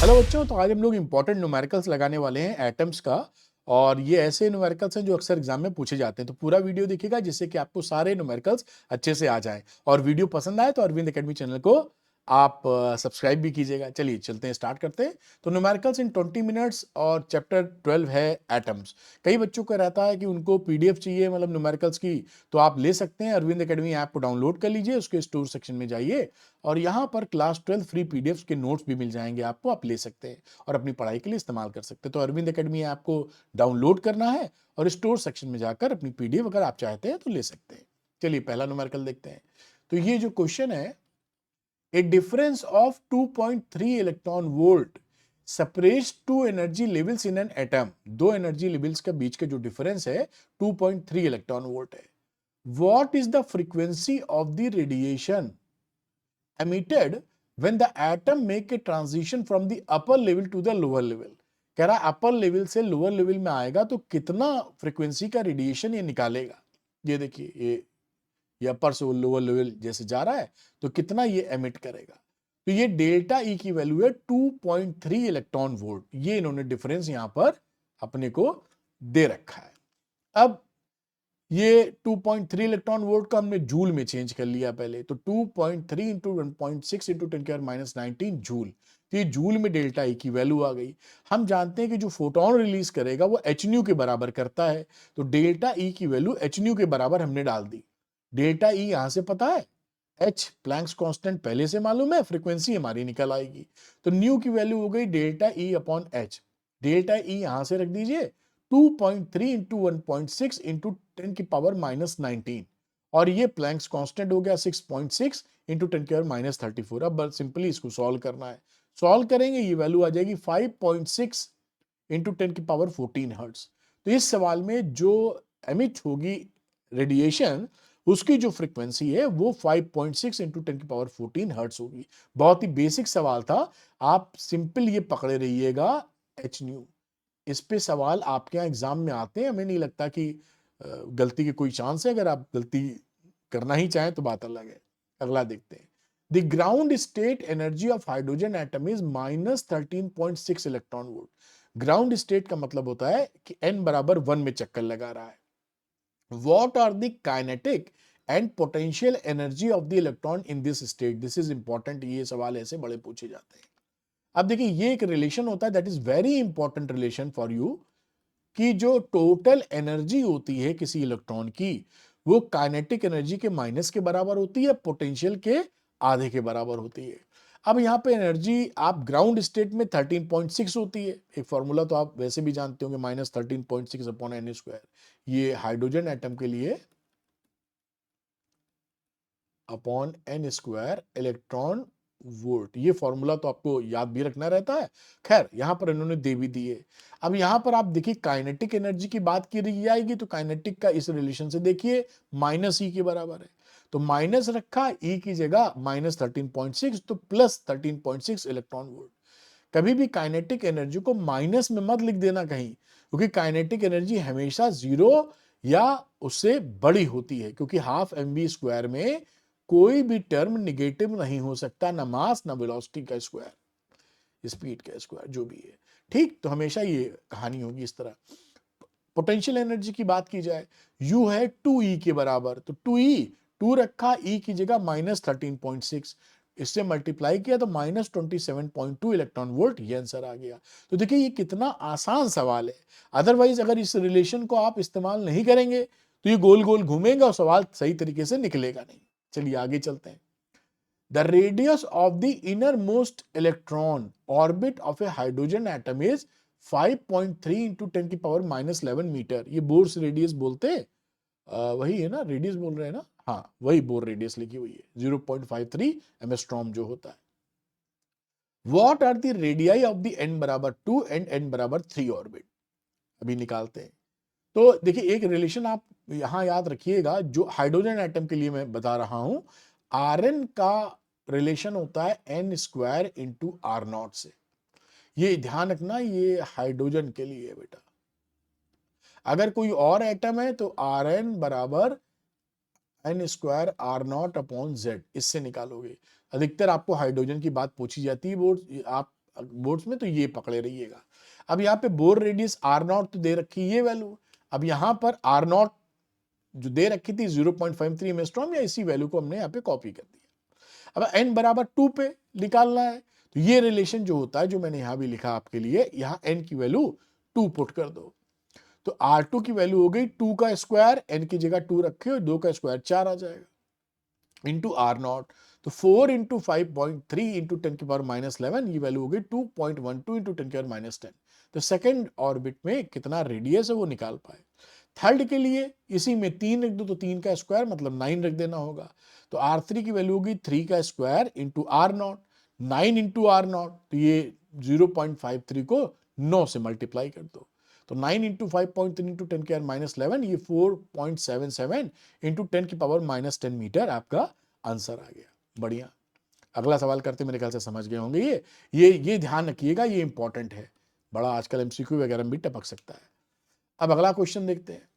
Hello बच्चों, तो आज हम लोग इंपॉर्टेंट न्यूमेरिकल्स लगाने वाले हैं एटम्स का। और ये ऐसे न्यूमेरिकल्स हैं जो अक्सर एग्जाम में पूछे जाते हैं। तो पूरा वीडियो देखिएगा जिससे कि आपको सारे न्यूमेरिकल्स अच्छे से आ जाएं। और वीडियो पसंद आए तो अरविंद एकेडमी चैनल को आप सब्सक्राइब भी कीजिएगा। चलिए चलते हैं, स्टार्ट करते हैं। तो न्यूमेरिकल्स इन 20 मिनट्स और चैप्टर 12 है एटम्स। कई बच्चों का रहता है कि उनको पीडीएफ चाहिए, मतलब न्यूमेरिकल्स की, तो आप ले सकते हैं। अरविंद एकेडमी ऐप को डाउनलोड कर लीजिए, उसके स्टोर सेक्शन में जाइए और यहाँ पर क्लास 12 फ्री पीडीएफ के नोट्स भी मिल जाएंगे आपको, आप ले सकते हैं और अपनी पढ़ाई के लिए इस्तेमाल कर सकते हैं। तो अरविंद एकेडमी ऐप को डाउनलोड करना है और स्टोर सेक्शन में जाकर अपनी पीडीएफ अगर आप चाहते हैं तो ले सकते हैं। चलिए पहला न्यूमेरिकल देखते हैं। तो ये जो क्वेश्चन है, a difference of 2.3 electron volt separates two energy levels in an atom. दो एनर्जी लेवल्स के बीच के जो डिफरेंस है 2.3 इलेक्ट्रॉन वोल्ट है। What is the frequency of the radiation emitted when the atom make a transition from the upper level to the lower level। कह रहा upper level से लोअर लेवल में आएगा तो कितना फ्रीक्वेंसी का रेडिएशन ये निकालेगा। ये देखिए, ये अपर से लोअर लेवल जैसे जा रहा है तो कितना ये एमिट करेगा। तो ये डेल्टा ई की वैल्यू है 2.3 इलेक्ट्रॉन वोल्ट। ये इन्होंने डिफरेंस यहां पर अपने को दे रखा है। अब ये 2.3 इलेक्ट्रॉन वोल्ट का हमने जूल में चेंज कर लिया पहले। तो 2.3 इंटू 1.6 इंटू 10⁻⁹ जूल। तो ये जूल में डेल्टा ई की वैल्यू आ गई। हम जानते हैं कि जो फोटोन रिलीज करेगा वो एच न्यू के बराबर करता है। तो डेल्टा ई की वैल्यू एच न्यू के बराबर हमने डाल दी। डेल्टा ई यहां से पता है, एच प्लैंक्स कांस्टेंट पहले से मालूम है, फ्रीक्वेंसी हमारी निकल आएगी। तो न्यू की वैल्यू हो गई delta E upon H. Delta E यहां से रख दीजिए 2.3 इंटू 1.6 इंटू 10⁻⁻⁹ और ये प्लैंक्स कांस्टेंट हो गया 6.6 इंटू 10⁻34। अब सिंपली इसको सॉल्व करना है। सॉल्व करेंगे, ये वैल्यू आ जाएगी 5.6 इंटू 10⁻14 हर्ट्ज। तो इस सवाल में जो एमिट होगी रेडिएशन, उसकी जो फ्रीक्वेंसी है वो 5.6 इंटू 10⁻14 हर्ट्ज होगी। बहुत ही बेसिक सवाल था, आप सिंपल ये पकड़े रहिएगा, एच न्यू। इस पे सवाल आपके यहाँ एग्जाम में आते हैं। हमें नहीं लगता कि गलती के कोई चांस है। अगर आप गलती करना ही चाहें तो बात अलग है। अगला देखते हैं। The ground state energy of hydrogen atom is -13.6 electron volt. Ground state का मतलब होता है कि n बराबर 1 में चक्कर लगा रहा है। What are the kinetic and potential energy of the electron in this state? This is important। ये सवाल ऐसे बड़े पूछे जाते हैं। अब देखिए, ये एक रिलेशन होता है, that is very important relation for you, कि जो टोटल एनर्जी होती है किसी इलेक्ट्रॉन की, वो काइनेटिक एनर्जी के माइनस के बराबर होती है, पोटेंशियल के आधे के बराबर होती है। अब यहाँ पे एनर्जी आप ग्राउंड स्टेट में 13.6 होती है। एक फॉर्मूला तो आप वैसे भी जानते होंगे, -13.6 अपॉन n स्क्वायर। ये हाइड्रोजन एटम के लिए upon n square electron volt. ये फॉर्मूला तो आपको याद भी रखना रहता है। खैर, यहां पर इन्होंने दे भी दिए। अब यहां पर आप देखिए, काइनेटिक एनर्जी की बात की रही जाएगी तो काइनेटिक का इस रिलेशन से देखिए माइनस ई के बराबर है। तो माइनस रखा, ई की जगह -13.6, तो +13.6 इलेक्ट्रॉन वोल्ट। कभी भी काइनेटिक एनर्जी को माइनस में मत लिख देना कहीं, क्योंकि काइनेटिक एनर्जी हमेशा जीरो या उससे बड़ी होती है। क्योंकि हाफ एम वी स्क्वायर में कोई भी टर्म निगेटिव नहीं हो सकता, ना मास ना वेलोसिटी का स्क्वायर, स्पीड का स्क्वायर जो भी है। ठीक, तो हमेशा ये कहानी होगी इस तरह। पोटेंशियल एनर्जी की बात की जाए, U है 2E के बराबर। तो 2E, 2 रखा, E की जगह -13.6, इससे मल्टीप्लाई किया तो -27.2 इलेक्ट्रॉन वोल्ट। ये आंसर आ गया। तो देखिए, ये कितना आसान सवाल है। अदरवाइज अगर इस रिलेशन को आप इस्तेमाल नहीं करेंगे तो ये गोल गोल घूमेगा और सवाल सही तरीके से निकलेगा नहीं। चलिए आगे चलते हैं। The radius of the inner most electron orbit of a hydrogen atom is 5.3 into 10⁻⁻11 meter. ये बोर्स रेडियस बोलते हैं, वही है ना, रेडियस बोल रहे हैं ना, हाँ वही बोर रेडियस लिखी हुई है, 0.53 एंगस्ट्रॉम जो होता है। What are the radii of the n बराबर 2 एंड n बराबर 3 ऑर्बिट। अभी निकालते हैं। तो देखिए, एक रिलेशन आप यहां याद रखिएगा जो हाइड्रोजन एटम के लिए मैं बता रहा हूं। Rn का रिलेशन होता है n square into r naught से। ये ध्यान रखना, ये हाइड्रोजन के लिए है बेटा। अगर कोई और एटम है तो Rn बराबर n square r naught upon Z, इससे निकालोगे। अधिकतर आपको हाइड्रोजन की बात पूछी जाती है, वो आप बोर्ड्स में, तो ये पकड़े रहिएगा। अब यहाँ पे बोर रेडियस आर नॉट तो दे रखी ये वैल्यू, अब यहाँ पर आर नॉट जो दे रखी थी 0.53 एंगस्ट्रॉम, या इसी वैल्यू को हमने यहाँ पे कॉपी कर दिया। अब n बराबर 2 पे निकालना है, तो ये रिलेशन जो होता है, जो मैंने यहां भी लिखा आपके लिए, यहां n की वैल्यू 2 पुट कर दो, तो R2 की वैल्यू हो गई 2 का स्क्वायर, n की जगह 2 रखे और 2 का स्क्वायर 4 आ जाएगा, इंटू आर नॉट, तो 4 इंटू 5.3 इंटू 10 की पावर -11, ये वैल्यू हो गई 2.12 इंटू 10 की पावर -10। तो सेकेंड ऑर्बिट में कितना रेडियस है वो निकाल पाए। थर्ड के लिए इसी में 3 रख दो, तो 3 का स्क्वायर मतलब 9 रख देना होगा, तो R3 की वैल्यू होगी 3 का square into r naught, 9 into r naught, तो ये 0.53 को 9 से मल्टीप्लाई कर दो, तो 9 इंटू 5.3 इंटू 10 की पावर -11, ये 4.77 इंटू 10 की पावर -10 मीटर आपका आंसर आ गया। बढ़िया, अगला सवाल करते मेरे ख्याल से समझ गए होंगे। ये ध्यान रखिएगा, ये इंपॉर्टेंट है, बड़ा आजकल एमसीक्यू वगैरह में भी टपक सकता है। अब अगला क्वेश्चन देखते हैं।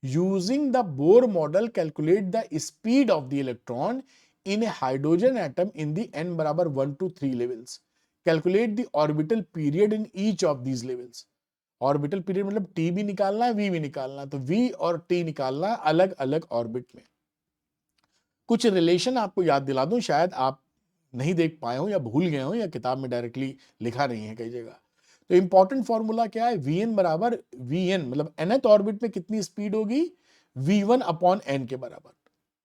Using the Bohr model calculate the speed of the electron in A hydrogen atom in the n बराबर 1 to 3 levels, calculate the orbital period in each of these levels. Orbital period मतलब t भी निकालना है, v भी निकालना है, तो v और t निकालना है अलग अलग ऑर्बिट में। कुछ रिलेशन आपको याद दिला दूं, शायद आप नहीं देख पाए हो या भूल गए हो, या किताब में डायरेक्टली लिखा नहीं है कई जगह। तो इंपॉर्टेंट फॉर्मूला क्या है, Vn बराबर Vn मतलब nth ऑर्बिट में कितनी स्पीड होगी, V1 अपॉन n के बराबर,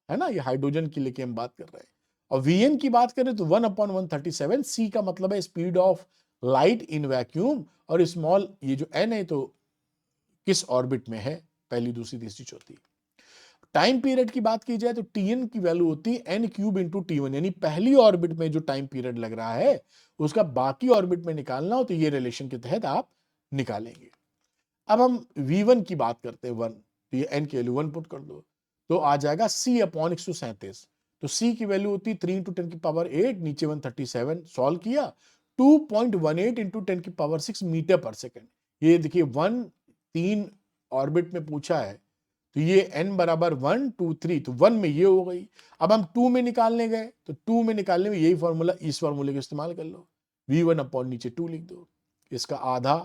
है ना, ये हाइड्रोजन के लिए हम बात कर रहे हैं। और Vn की बात करें तो 1 अपॉन 137, C का मतलब है speed of light in vacuum, और स्मॉल ये जो n है तो किस ऑर्बिट में है, पहली दूसरी तीसरी चौथी। टाइम पीरियड की बात की जाए तो Tn की वैल्यू होती है n क्यूब इंटू T1, यानी पहली ऑर्बिट में जो टाइम पीरियड लग रहा है उसका बाकी ऑर्बिट में निकालना हो, तो ये रिलेशन के तहत आप निकालेंगे। अब हम V1 की बात करते हैं 1, तो ये n की वैल्यू 1 पुट कर दो, तो आ जाएगा C अपॉन 137, तो C की वैल्यू होती है 3 इंटू 10 की पावर 8, नीचे 137, सॉल्व किया 2.18 इंटू 10 की पावर 6 मीटर पर सेकेंड। ये देखिए 1 3 ऑर्बिट में पूछा है, तो ये n बराबर 1 2 3, तो 1 में ये हो गई। अब हम 2 में निकालने गए, तो 2 में निकालने में यही फॉर्मूला, इस फॉर्मूले का इस्तेमाल कर लो, V1 अपॉन नीचे 2 लिख दो, इसका आधा,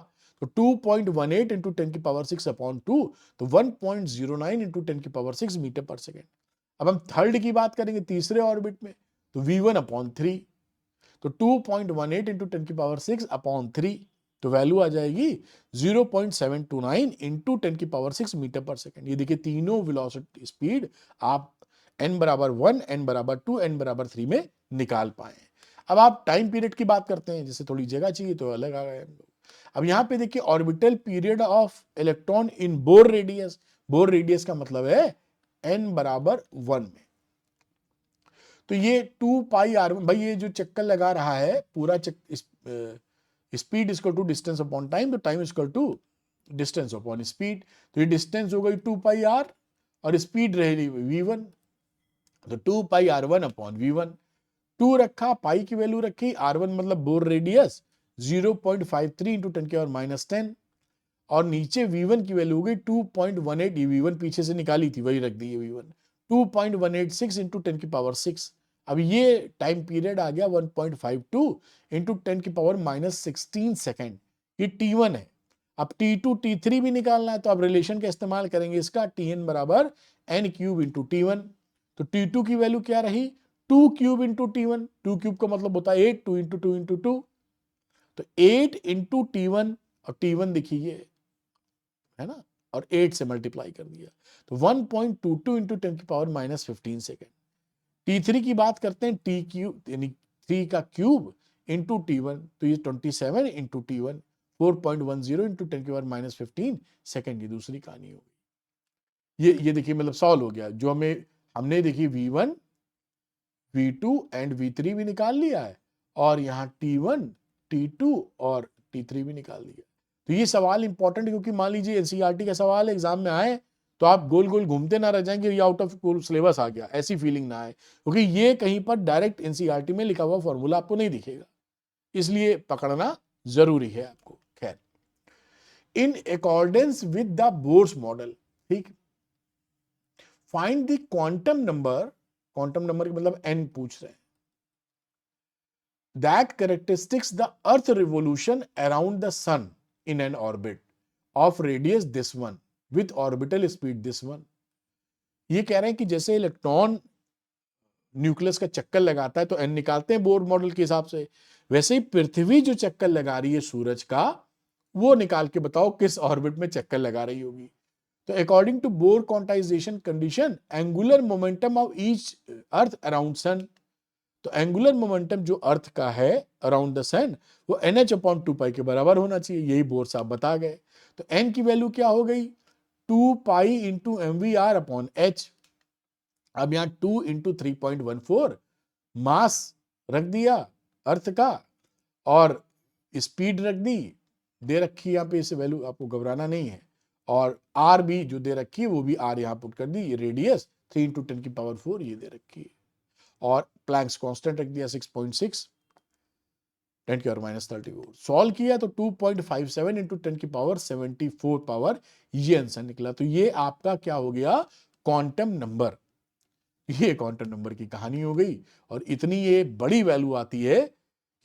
तो 2.18 इंटू 10 की पावर 6 अपॉन 2, तो 1.09 इंटू 10 की पावर 6 मीटर पर सेकेंड। अब हम थर्ड की बात करेंगे तीसरे ऑर्बिट में, तो V1 अपॉन 3, तो 2.18 इंटू 10 की पावर 6 अपॉन 3, तो वैल्यू आ जाएगी 0.729 इंटू 10 की पावर 6 मीटर पर सेकेंड। ये देखिए तीनों वेलोसिटी स्पीड आप n बराबर 1, n बराबर 2, n बराबर 3 में निकाल पाए। अब आप टाइम पीरियड की बात करते हैं, जैसे थोड़ी जगह चाहिए तो अलग आ गए। अब यहां पे देखिए orbital period of electron in bore radius, bore radius का मतलब है n बराबर 1 में, तो ये 2 पाई r1, भाई ये जो चक्कर लगा रहा है पूरा speed equal to distance upon time, तो time equal to distance upon speed, तो ये डिस्टेंस हो गई 2 पाई r और स्पीड रही v1, तो 2 पाई r1 अपॉन v1, 2 रखा, पाई की वैल्यू रखी, r1 मतलब बोर रेडियस 0.53 इंटू 10 की पावर -10, और नीचे v1 की वैल्यू हो गई 2.18, ये v1 पीछे से निकाली थी वही रख दी है v1, 2.186 इंटू 10 की पावर 6। अब ये टाइम पीरियड आ गया 1.52 इंटू 10 की पावर -16 सेकेंड, ये T1 है। अब T2 T3 भी निकालना है, तो आप रिलेशन का इस्तेमाल करेंगे इसका, Tn बराबर n क्यूब इंटू T1, तो T2 की वैल्यू क्या रही 2 क्यूब इंटू T1, 2 क्यूब का मतलब होता है 8, 2 इंटू 2 इंटू 2, तो 8 इंटू T1, और T1 देखिए है ना, और 8 से मल्टीप्लाई कर दिया, तो 1.22 इंटू 10 की पावर -15 सेकेंड। T3 की बात करते हैं, टी क्यूब यानी 3 का क्यूब इंटू T1, तो ये 27 इंटू T1, 4.10 इंटू 10 की पावर -15 सेकेंड, ये दूसरी कहानी होगी। ये देखिए मतलब सॉल्व हो गया, जो हमने देखी V1 V2 एंड V3 भी निकाल लिया है, और यहाँ T1 T2 और T3 भी निकाल दिया। तो ये सवाल इंपॉर्टेंट, क्योंकि मान लीजिए एनसीईआरटी का सवाल एग्जाम में आए तो आप गोल गोल घूमते ना रह जाएंगे, ये आउट ऑफ सिलेबस आ गया, ऐसी फीलिंग ना आए, क्योंकि ये कहीं पर डायरेक्ट एनसीईआरटी में लिखा हुआ फॉर्मूला आपको नहीं दिखेगा, इसलिए पकड़ना जरूरी है आपको। खैर, in accordance with the Bohr's model, ठीक, find the quantum number, quantum number मतलब n पूछ रहे हैं, that characteristics the earth revolution around the sun in an orbit of radius this one with orbital speed this one। ये कह रहे हैं कि जैसे इलेक्ट्रॉन न्यूक्लियस का चक्कर लगाता है तो एन निकालते हैं बोर मॉडल के हिसाब से, वैसे ही पृथ्वी जो चक्कर लगा रही है सूरज का, वो निकाल के बताओ किस ऑर्बिट में चक्कर लगा रही होगी। तो according to Bohr quantization condition angular momentum of each earth around sun, तो एंगुलर मोमेंटम जो अर्थ का है अराउंड द सन वो NH/2 के बराबर होना चाहिए, यही बोर साहब बता गए। तो n की वैल्यू क्या हो गई 2 पाई इंटू mvr/h। अब यहां 2 इंटू 3.14 मास रख दिया अर्थ का और स्पीड रख दी, दे रखी यहां पे इसे वैल्यू, आपको घबराना नहीं है, और आर भी जो दे रखी है वो भी आर यहां पुट कर दी, ये रेडियस 3 इंटू 10⁴ ये दे रखी है, और प्लैंक्स कांस्टेंट रख दिया 6.6 10⁻34। सॉल्व किया तो 2.57 इंटू 10⁻74 पावर ये आंसर निकला। तो ये आपका क्या हो गया क्वांटम नंबर, ये क्वांटम नंबर की कहानी हो गई। और इतनी ये बड़ी वैल्यू आती है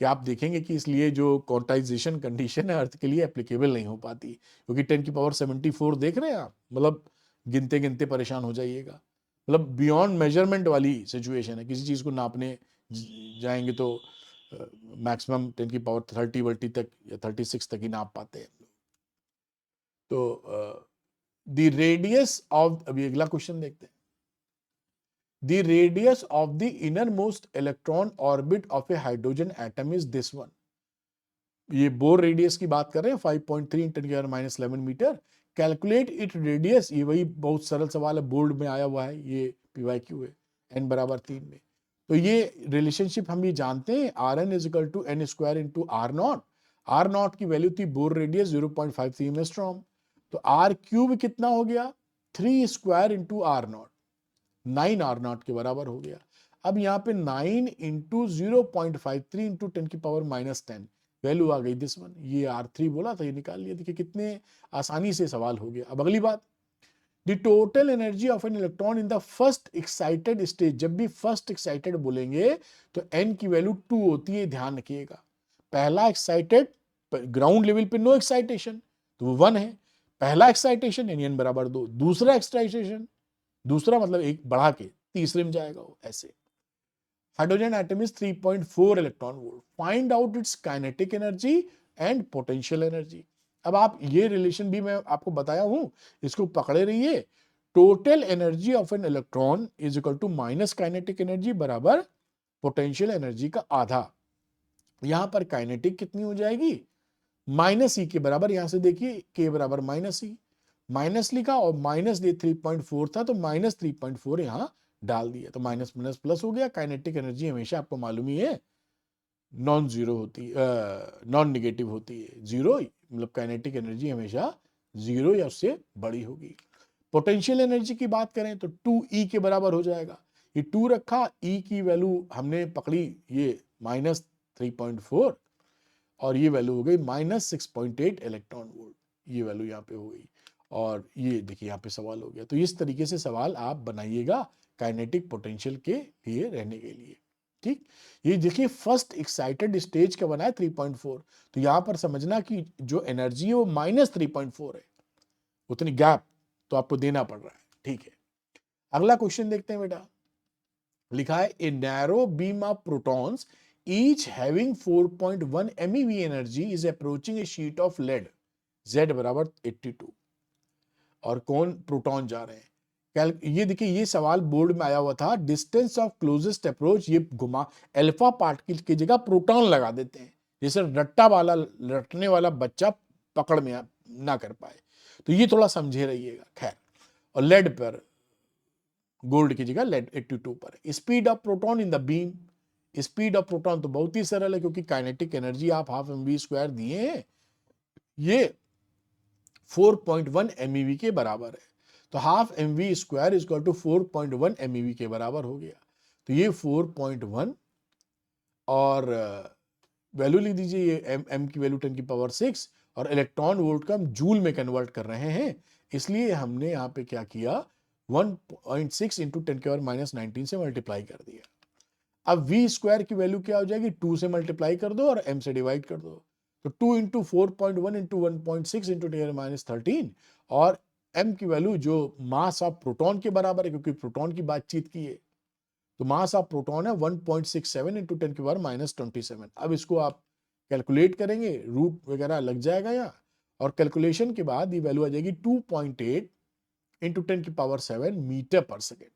कि आप देखेंगे कि इसलिए जो क्वांटाइजेशन कंडीशन है अर्थ के लिए एप्लीकेबल नहीं हो पाती, क्योंकि 10⁻74 देख रहे हैं आप, मतलब गिनते गिनते परेशान हो जाइएगा, मतलब बियॉन्ड मेजरमेंट वाली सिचुएशन है। किसी चीज को नापने जाएंगे तो मैक्सिमम 10⁻30 तक या 36 तक ही नाप पाते हैं। तो द रेडियस ऑफ, अभी अगला क्वेश्चन देखते हैं। The radius of the innermost electron orbit of a hydrogen atom is this one। ये बोर रेडियस की बात कर रहे हैं 5.3 × 10⁻11 मीटर। कैलकुलेट इट रेडियस, ये वही बहुत सरल सवाल है, बोर्ड में आया हुआ है, ये PYQ है, n बराबर 3 में। तो ये रिलेशनशिप हम ये जानते हैं, Rn = n² × R0। R0 की वैल्यू थी बोर रेडियस 0.53 एंगस्ट्रॉम, तो R³ कितना हो गया 3² × R0, 9 R0 के बराबर हो गया। अब यहाँ पे 9 इंटू 0.53 इंटू 10⁻10 वैल्यू आ गई दिस वन, ये R3 बोला था, ये निकाल लिया। देखिए कितने आसानी से सवाल हो गया। अब अगली बात, the total energy of an electron in the first excited stage. जब भी फर्स्ट एक्साइटेड बोलेंगे तो n की वैल्यू 2 होती है, ध्यान रखिएगा। पहला एक्साइटेड, ग्राउंड लेवल पे नो एक्साइटेशन तो वो 1 है, पहला एक्साइटेशन यानी n बराबर 2, दूसरा एक्साइटेशन, दूसरा मतलब एक बढ़ा के तीसरे में जाएगा वो, ऐसे। Hydrogen atom is 3.4 electron volt, find out it's kinetic energy and potential energy. अब आप ये रिलेशन भी मैं आपको बताया हूं, इसको पकड़े रहिए। Total energy of an electron is equal to minus kinetic energy बराबर पोटेंशियल एनर्जी का आधा। यहां पर काइनेटिक कितनी हो जाएगी -E के बराबर, यहां से देखिए K बराबर -E, माइनस लिखा और माइनस दे 3.4 था तो -3.4 यहां डाल दिया, तो माइनस माइनस प्लस हो गया। काइनेटिक एनर्जी हमेशा आपको मालूम ही है नॉन जीरो होती है, नॉन निगेटिव होती है, जीरो, मतलब काइनेटिक एनर्जी हमेशा जीरो या उससे बड़ी होगी। पोटेंशियल एनर्जी की बात करें तो 2E के बराबर हो जाएगा, ये 2 रखा, E की वैल्यू हमने पकड़ी ये -3.4 और ये वैल्यू हो गई -6.8 इलेक्ट्रॉन वोल्ट, ये वैल्यू यहाँ पे हो गई। और ये देखिए यहाँ पे सवाल हो गया। तो इस तरीके से सवाल आप बनाइएगा काइनेटिक पोटेंशियल के लिए रहने के लिए, ठीक। ये देखिए फर्स्ट एक्साइटेड स्टेज का बना है 3.4, तो यहां पर समझना कि जो एनर्जी है वो -3.4 है, उतनी गैप तो आपको देना पड़ रहा है, ठीक है। अगला क्वेश्चन देखते हैं बेटा, लिखा है a narrow beam of protons each having 4.1 MeV energy is approaching a sheet of lead Z बराबर 82, और कौन प्रोटॉन जा रहे हैं। ये देखिए ये सवाल बोर्ड में आया हुआ था, डिस्टेंस ऑफ क्लोजेस्ट अप्रोच, ये घुमा अल्फा पार्टिकल की जगह प्रोटॉन लगा देते हैं, जैसे रटने वाला बच्चा पकड़ में ना कर पाए, तो ये थोड़ा समझे रहिएगा। खैर, और लेड पर, गोल्ड की जगह लेड 82 पर। Speed of proton in the beam, speed of proton तो बहुत ही सरल है, क्योंकि काइनेटिक एनर्जी आप 12 mv² दिए हैं, ये 4.1 MeV के बराबर है, तो 12 mv² = 4.1 MeV के बराबर हो गया। तो ये 4.1 और वैल्यू लिख दीजिए, ये m की वैल्यू 10⁶, और इलेक्ट्रॉन वोल्ट का हम जूल में कन्वर्ट कर रहे हैं, इसलिए हमने यहाँ पे क्या किया 1.6 × 10⁻19 से मल्टीप्लाई कर दिया। अब वी स्क्वायर की वैल्यू क्या हो जाएगी, 2 से मल्टीप्लाई कर दो और m से डिवाइड कर दो, तो 2 इंटू 4.1 इंटू 1.6 इंटू 10⁻13, और m की वैल्यू जो मास ऑफ प्रोटॉन के बराबर है, क्योंकि प्रोटॉन की बातचीत की है, तो मास ऑफ प्रोटॉन है 1.67 इंटू 10⁻27। अब इसको आप कैलकुलेट करेंगे, रूट वगैरह लग जाएगा यहाँ, और कैलकुलेशन के बाद ये वैल्यू आ जाएगी 2.8 इंटू 10⁻7 मीटर पर सेकेंड।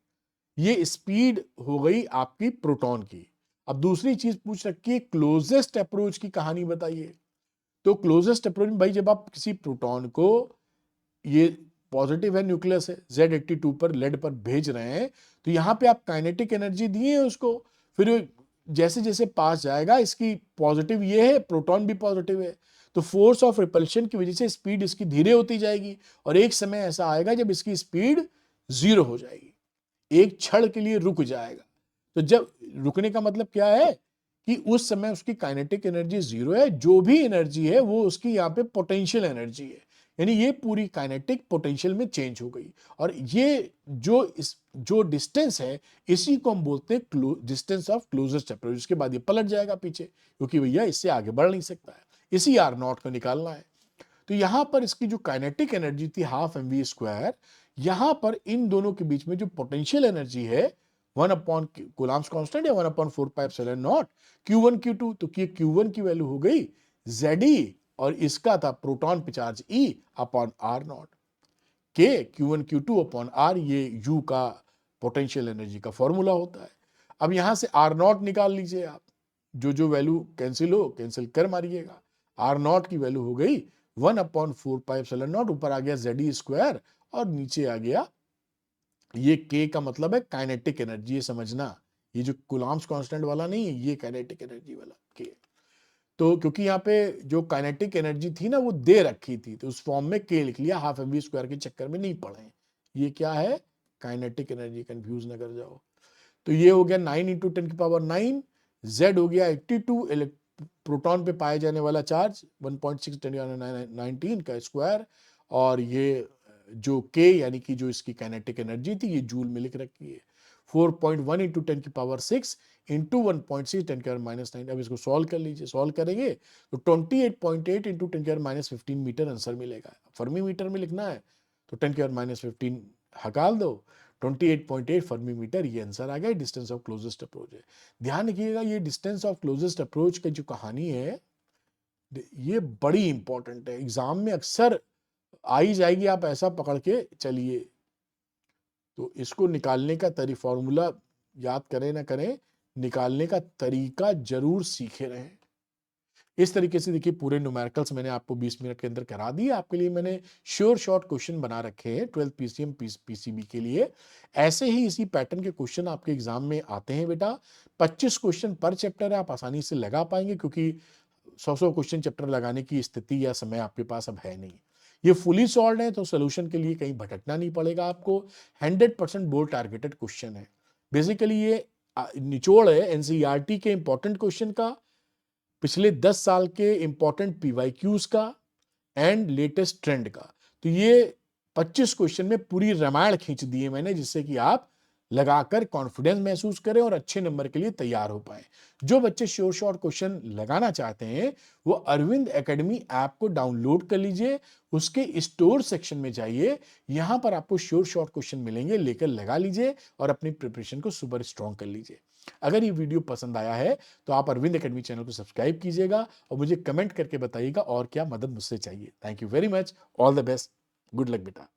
ये स्पीड हो गई आपकी प्रोटॉन की। अब दूसरी चीज पूछ रखी है, क्लोजेस्ट अप्रोच की कहानी बताइए। तो क्लोजेस्ट अप्रोच में भाई, जब आप किसी प्रोटॉन को, ये पॉजिटिव है, न्यूक्लियस है, Z82 पर लेड पर भेज रहे हैं, तो यहां पे आप काइनेटिक एनर्जी दिए है उसको, फिर जैसे जैसे पास जाएगा, इसकी पॉजिटिव ये है, प्रोटॉन भी पॉजिटिव है, तो फोर्स ऑफ रिपल्शन की वजह से स्पीड इसकी धीरे होती जाएगी, और एक समय ऐसा आएगा जब इसकी स्पीड 0 हो जाएगी, एक क्षण के लिए रुक जाएगा। तो जब रुकने का मतलब क्या है कि उस समय उसकी काइनेटिक एनर्जी 0 है, जो भी एनर्जी है वो उसकी यहाँ पे पोटेंशियल एनर्जी है, यानी ये पूरी काइनेटिक पोटेंशियल में चेंज हो गई। और ये जो डिस्टेंस है, इसी को हम बोलते हैं डिस्टेंस ऑफ क्लोजेस्ट अप्रोच। उसके बाद ये पलट जाएगा पीछे, क्योंकि भैया इससे आगे बढ़ नहीं सकता है, इसी R0 को निकालना है। तो यहां पर इसकी जो काइनेटिक एनर्जी थी हाफ mv², यहां पर इन दोनों के बीच में जो पोटेंशियल एनर्जी है 1 अपॉन कूलम्ब्स कांस्टेंट है 1/4πε0 Q1 Q2, तो Q1 की वैल्यू हो गई Ze, और इसका था प्रोटॉन पे चार्ज E अपॉन R0 के Q1 Q2 अपॉन R, ये U का पोटेंशियल एनर्जी का फॉर्मूला होता है। अब यहां से R0 निकाल लीजिए आप, जो वैल्यू कैंसिल हो कैंसिल कर मारिएगा। R0 की वैल्यू हो गई 1/4πε0, ऊपर आ गया Ze², और नीचे आ गया ये K का मतलब है काइनेटिक एनर्जी, ये समझना, ये जो कूलम्ब्स कांस्टेंट वाला नहीं है, ये काइनेटिक एनर्जी वाला K। तो क्योंकि यहाँ पे जो काइनेटिक एनर्जी थी ना वो दे रखी थी, तो उस फॉर्म में K लिख लिया, हाफ mv² के चक्कर में नहीं पढ़े। ये क्या है, काइनेटिक एनर्जी, कंफ्यूज ना कर जाओ। तो ये हो गया 9 इंटू 10⁹, Z हो गया 82, प्रोटॉन पे पाए जाने वाला चार्ज 1.6 10⁻19 का स्क्वायर, और ये जो K यानी कि जो इसकी काइनेटिक एनर्जी थी, ये जूल में लिख रखी है 4.1 इंटू 10⁻6 इंटू 1.6 10⁻9। अब इसको सॉल्व कर लीजिए, सॉल्व करेंगे तो 28.8 इंटू 10⁻15 मीटर आंसर मिलेगा। फर्मी मीटर में लिखना है तो 10⁻15 हकाल दो, 28.8 फर्मी मीटर, ये आंसर आ गया, डिस्टेंस ऑफ क्लोजेस्ट अप्रोच है। ध्यान रखिएगा, ये डिस्टेंस ऑफ क्लोजेस्ट अप्रोच की जो कहानी है, ये बड़ी इंपॉर्टेंट है, एग्जाम में अक्सर आई जाएगी, आप ऐसा पकड़ के चलिए। तो इसको निकालने का फॉर्मूला याद करें ना करें, निकालने का तरीका जरूर सीखे रहें। इस तरीके से देखिए, पूरे न्यूमेरिकल्स मैंने आपको 20 मिनट के अंदर करा दिए। आपके लिए मैंने श्योर शॉर्ट क्वेश्चन बना रखे हैं 12th PCM PCB के लिए। ऐसे ही इसी पैटर्न के क्वेश्चन आपके एग्जाम में आते हैं बेटा। 25 क्वेश्चन पर चैप्टर है, आप आसानी से लगा पाएंगे, क्योंकि 100 क्वेश्चन चैप्टर लगाने की स्थिति या समय आपके पास अब है नहीं। ये फुली सॉल्व है, तो सोल्यूशन के लिए कहीं भटकना नहीं पड़ेगा आपको। 100% बोर्ड टारगेटेड क्वेश्चन है। बेसिकली ये निचोड़ है एनसीईआरटी के इंपॉर्टेंट क्वेश्चन का, पिछले 10 साल के इंपॉर्टेंट पीवाईक्यूज का, एंड लेटेस्ट ट्रेंड का। तो ये 25 क्वेश्चन में पूरी रामायण खींच दी है मैंने, जिससे कि आप लगाकर कॉन्फिडेंस महसूस करें और अच्छे नंबर के लिए तैयार हो पाए। जो बच्चे श्योर शॉर्ट क्वेश्चन लगाना चाहते हैं, वो अरविंद एकेडमी ऐप को डाउनलोड कर लीजिए, उसके स्टोर सेक्शन में जाइए, यहां पर आपको श्योर शॉर्ट क्वेश्चन मिलेंगे, लेकर लगा लीजिए और अपनी प्रिपरेशन को सुपर स्ट्रॉन्ग कर लीजिए। अगर ये वीडियो पसंद आया है तो आप अरविंद एकेडमी चैनल को सब्सक्राइब कीजिएगा और मुझे कमेंट करके बताइएगा और क्या मदद मुझसे चाहिए। Thank you very much, all the best, good luck बेटा।